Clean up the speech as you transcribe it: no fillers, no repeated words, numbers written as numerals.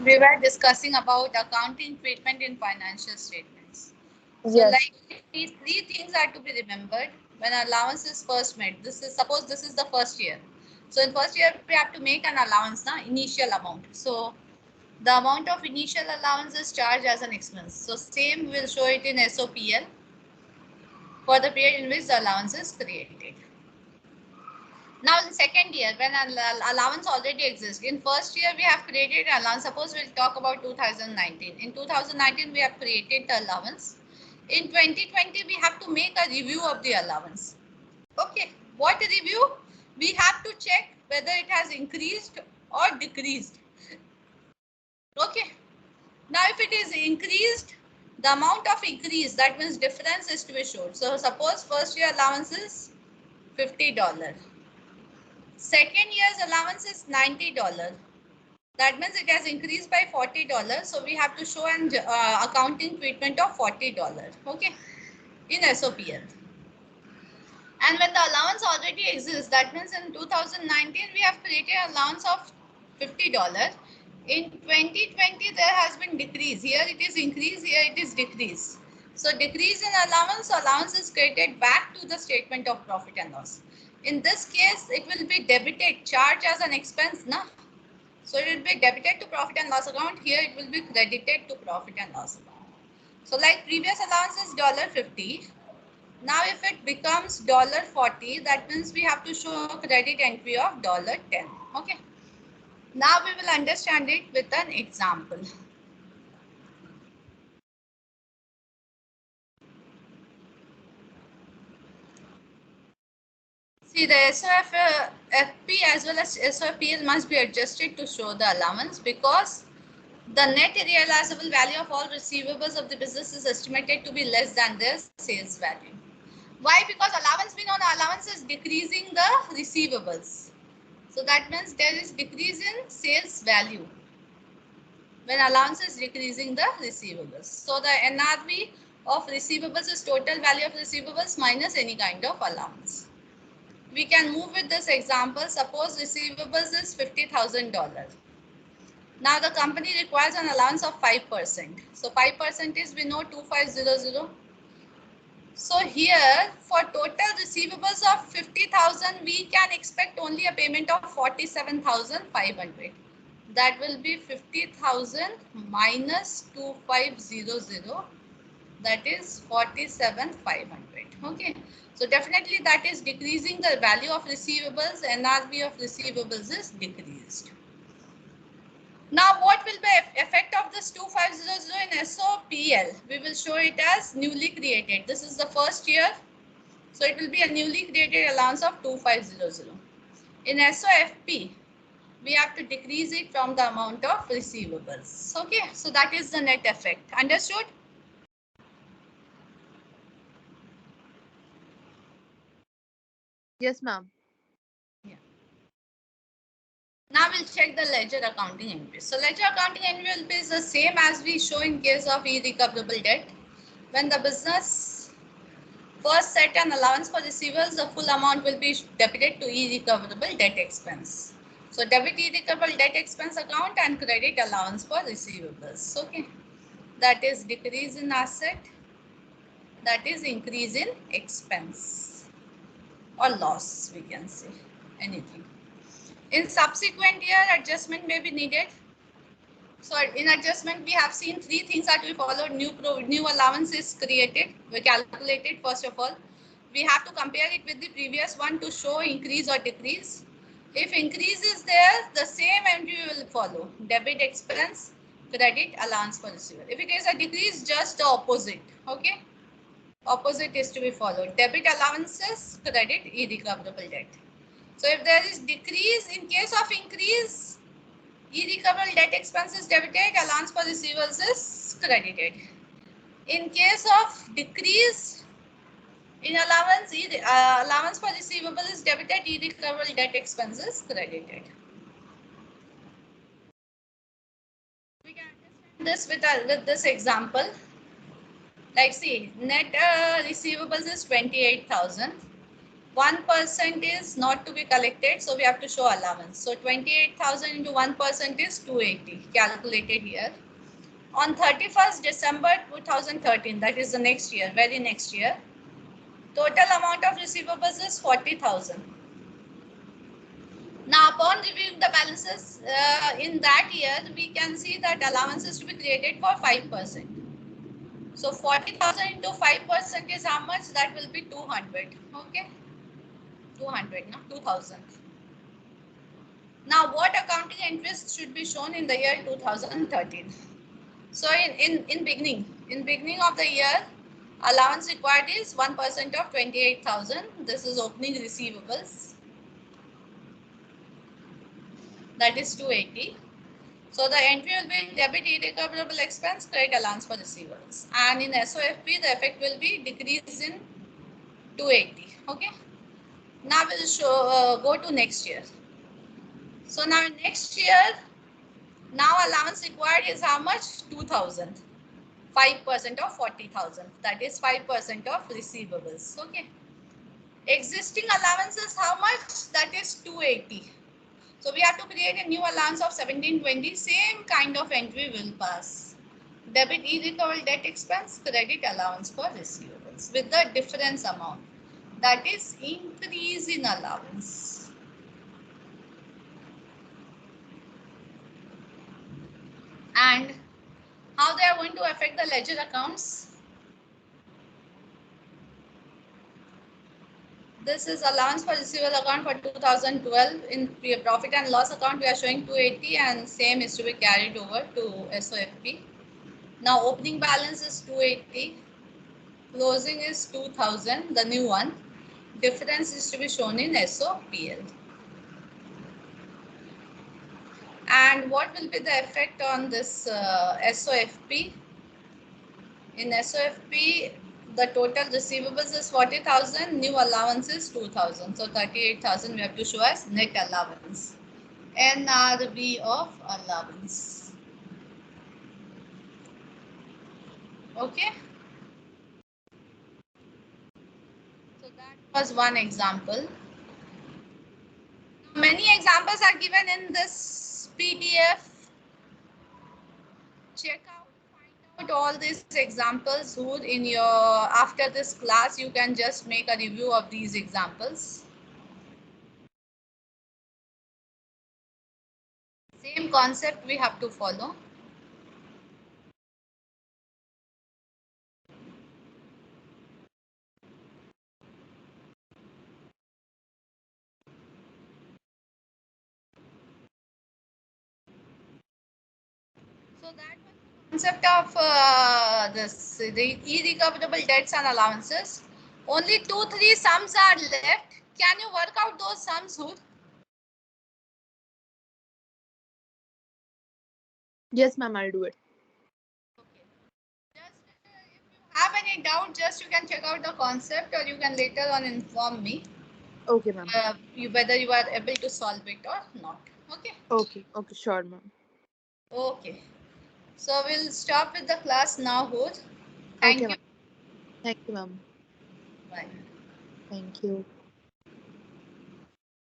We were discussing about accounting treatment in financial statements. So Yes. like three things are to be remembered when allowance is first made. Suppose this is the first year. So in first year we have to make an allowance, initial amount. So the amount of initial allowance is charged as an expense. So same will show it in SOPL for the period in which the allowance is created. Now in second year, when allowance already exists, in first year we have created allowance. Suppose we'll talk about 2019. In 2019 we have created the allowance. In 2020 we have to make a review of the allowance. Okay, what review? We have to check whether it has increased or decreased. Okay, now if it is increased, the amount of increase, that means difference, is to be shown. So suppose first year allowance is $50. Second year's allowance is $90. That means it has increased by $40. So we have to show an accounting treatment of $40. Okay, in SOPL. And when the allowance already exists, that means in 2019 we have created an allowance of $50. In 2020 there has been decrease. Here it is increase, here it is decrease. So decrease in allowance is credited back to the statement of profit and loss. In this case, it will be debited, charged as an expense, na? So it will be debited to profit and loss account. Here it will be credited to profit and loss account. So like previous allowance is $50. Now if it becomes $40, that means we have to show a credit entry of $10. Okay. Now we will understand it with an example. See, the SOFP as well as SOPL must be adjusted to show the allowance, because the net realizable value of all receivables of the business is estimated to be less than their sales value. Why? Because allowance, we know the allowance is decreasing the receivables. So that means there is decrease in sales value when allowance is decreasing the receivables. So the NRV of receivables is total value of receivables minus any kind of allowance. We can move with this example. Suppose receivables is $50,000. Now the company requires an allowance of 5%. So 5% is, we know, 2500. So here for total receivables of 50,000, we can expect only a payment of 47,500. That will be 50,000 minus 2500. That is 47,500. Okay. So definitely that is decreasing the value of receivables. NRV of receivables is decreased. Now what will be effect of this 2500 in SOPL? We will show it as newly created. This is the first year. So it will be a newly created allowance of 2500. In SOFP, we have to decrease it from the amount of receivables. Okay, so that is the net effect. Understood? Yes, ma'am. Yeah. Now we'll check the ledger accounting entry. So ledger accounting entry will be the same as we show in case of irrecoverable debt. When the business first set an allowance for receivables, the full amount will be debited to irrecoverable debt expense. So debit irrecoverable debt expense account and credit allowance for receivables. Okay, that is decrease in asset, that is increase in expense or loss, we can say anything. In subsequent year, adjustment may be needed. So in adjustment, we have seen three things are to be followed. New allowance is created, we calculated. First of all, we have to compare it with the previous one to show increase or decrease. If increase is there, the same entry will follow: debit expense, credit allowance for receiver. If it is a decrease, just the opposite. Okay, opposite is to be followed: debit allowances, credit irrecoverable debt. So if there is decrease, in case of increase, irrecoverable debt expense is debited, allowance for receivables is credited. In case of decrease in allowance, allowance for receivable is debited, irrecoverable debt expense is credited. We can understand this with this example. Like see, net receivables is 28,000. 1% is not to be collected, so we have to show allowance. So 28,000 into 1% is 280, calculated here. On 31st December 2013, that is the next year, very next year, total amount of receivables is 40,000. Now, upon reviewing the balances in that year, we can see that allowance is to be created for 5%. So 40,000 into 5% is how much? That will be 200. Okay, 200, no, 2,000. Now, what accounting entries should be shown in the year 2013? So, in beginning of the year, allowance required is 1% of 28,000. This is opening receivables. That is 280. So the entry will be debit irrecoverable expense, credit allowance for receivables. And in SOFP, the effect will be decrease in 280. Okay. Now we'll go to next year. So now next year, now allowance required is how much? 2,000. 5% of 40,000. That is 5% of receivables. Okay. Existing allowance is how much? That is 280. So we have to create a new allowance of 1720. Same kind of entry will pass. Debit irrecoverable debt expense, credit allowance for receivables with the difference amount. That is increase in allowance. And how they are going to affect the ledger accounts? This is allowance for receivable account for 2012. In profit and loss account, we are showing 280 and same is to be carried over to SOFP. Now opening balance is 280. Closing is 2000, the new one. Difference is to be shown in SOPL. And what will be the effect on this SOFP? In SOFP, the total receivables is 40,000, new allowance is 2,000. So 38,000 we have to show as net allowance. NRV of allowance. Okay. So that was one example. Many examples are given in this PDF. Check out, find out all these examples. Who in your after this class you can just make a review of these examples. Same concept we have to follow. So that was the concept of the irrecoverable debts and allowances. Only 2-3 sums are left. Can you work out those sums, Hood? Yes, ma'am, I'll do it. Okay. Just if you have any doubt, just you can check out the concept or you can later on inform me. Okay, ma'am. Whether you are able to solve it or not. Okay. Okay, sure, ma'am. Okay. So we'll stop with the class now, Hood. Thank Okay, you. ma'am. Thank you, ma'am. Bye. Thank you.